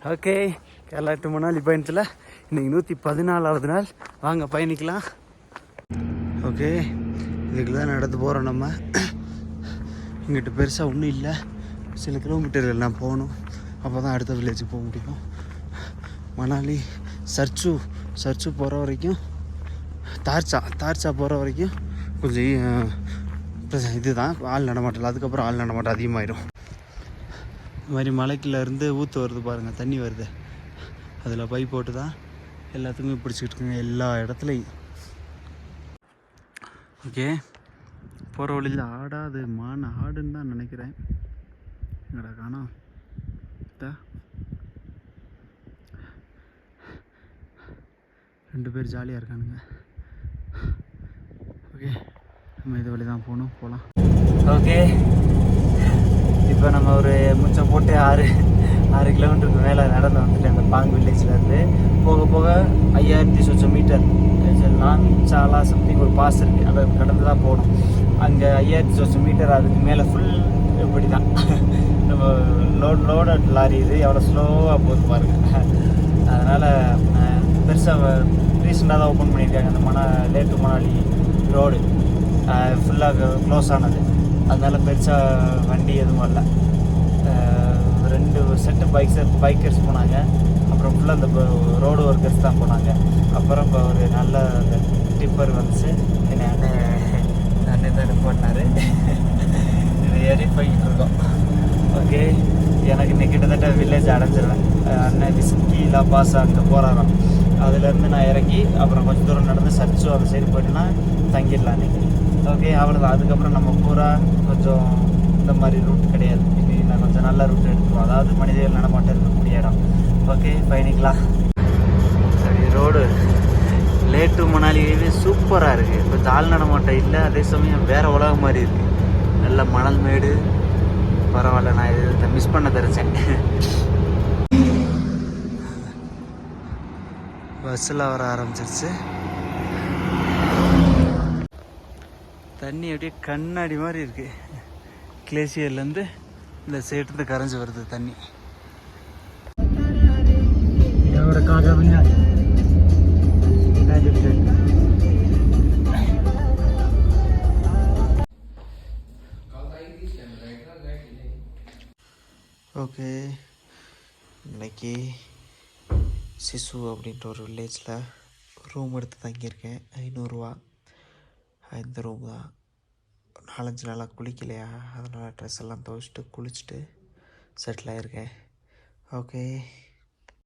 Okay, Kerala to Manali பயணத்தில் இன்றைக்கி 114வது நாள். வாங்க பயணிக்கலாம். ஓகே, இதுக்கு தான் நடந்து போகிறோம். நம்ம இங்கிட்ட பெருசாக ஒன்றும் இல்லை, சில கிலோமீட்டர்கள் நான் போகணும். அப்போ தான் அடுத்த வில்லேஜுக்கு போக முடியும். மணாலி சர்ச்சு போகிற வரைக்கும், தார்ச்சா போகிற வரைக்கும் கொஞ்சம் இதுதான் ஆள் நடமாட்டல. அதுக்கப்புறம் ஆள் நடமாட்டம் அதிகமாகிடும். இது மாதிரி மலைக்குள்ளேருந்து ஊற்று வருது பாருங்கள், தண்ணி வருது. அதில் பைப் போட்டு தான் எல்லாத்துக்குமே பிடிச்சிக்கிட்டு இருக்குங்க, எல்லா இடத்துலையும். ஓகே, போகிற வழியில் ஆடாது ஆடுன்னு தான் நினைக்கிறேன். எங்கடா காணோம். 2 பேர் ஜாலியாக இருக்கானுங்க. ஓகே, நம்ம இது வழி தான் போகலாம். ஓகே, இப்போ நம்ம ஒரு முச்சம் போட்டு 6 கிலோமீட்டருக்கு மேலே நடந்து வந்துட்டு அந்த பாங் வில்லேஜ்லேருந்து போக 5000 சொச்சம் மீட்டர் சாலா சம்திங் ஒரு பாஸ் இருக்குது. அதை கடந்து தான் போகணும். அங்கே 5000 சொச்சம் மீட்டர், அதுக்கு மேலே ஃபுல் இப்படி தான். நம்ம லோடட் லாரி இது எவ்வளோ ஸ்லோவாக போகுது பாருங்கள். அதனால் பெருசாக ரீசெண்டாக தான் ஓப்பன் பண்ணியிருக்காங்க அந்த லே டு மணாலி ரோடு. ஃபுல்லாக க்ளோஸ் ஆனது. அதனால் பெருசாக வண்டி எதுவும் இல்லை. 2 செட்டு பைக்கர்ஸ் போனாங்க. அப்புறம் ஃபுல்லாக அந்த ரோடு ஒர்க்கர்ஸ் தான் போனாங்க. அப்புறம் இப்போ ஒரு நல்ல டிப்பர் வந்துச்சு. என்னை அண்ணன் தான் போட்டார். இதை ஏறி போய்கிட்டு இருக்கோம். ஓகே, எனக்கு இன்னைக்கு கிட்டத்தட்ட வில்லேஜ் அடைஞ்சிருவேன். அண்ணன் விஸ்கி பாஸ் அங்கே போகிறாராம். அதுலேருந்து நான் இறங்கி அப்புறம் கொஞ்சம் தூரம் நடந்து சர்ச்சும் அந்த சைடு போய்ட்டுனா தங்கிடலாம் அன்றைக்கி. ஓகே, அவ்வளோதான். அதுக்கப்புறம் நம்ம பூரா கொஞ்சம் இந்த மாதிரி ரூட் கிடையாது. இன்னைக்கு நான் கொஞ்சம் நல்ல ரூட் எடுத்துருவோம், அதாவது மனிதர்கள் நடமாட்டம் இருக்கக்கூடிய இடம். ஓகே, பயணிக்கலாம். சரி, ரோடு லே டு மணாலியே சூப்பராக இருக்குது. கொஞ்சம் ஆள் நடமாட்டம் இல்லை, அதே சமயம் வேறு உலகம் மாதிரி இருக்குது. நல்ல மணல் மேடு. பரவாயில்ல, நான் இதை மிஸ் பண்ண தெரிஞ்சேன். பஸ்ஸில் வர ஆரம்பிச்சிருச்சு. தண்ணி அப்படியே கண்ணாடி மாதிரி இருக்குது. கிளேசியர்லேருந்து இந்த சைடு கரைஞ்சி வருது தண்ணி. ஓகே, இன்னைக்கு சிசு அப்படின்ற ஒரு வில்லேஜில் ரூம் எடுத்து தங்கியிருக்கேன். 500 ரூபா. இந்த ரூம் தான். 4-5 நாளாக குளிக்கலையா, அதனால் ட்ரெஸ் எல்லாம் துவைச்சிட்டு குளிச்சுட்டு செட்டில் ஆகிருக்கேன். ஓகே.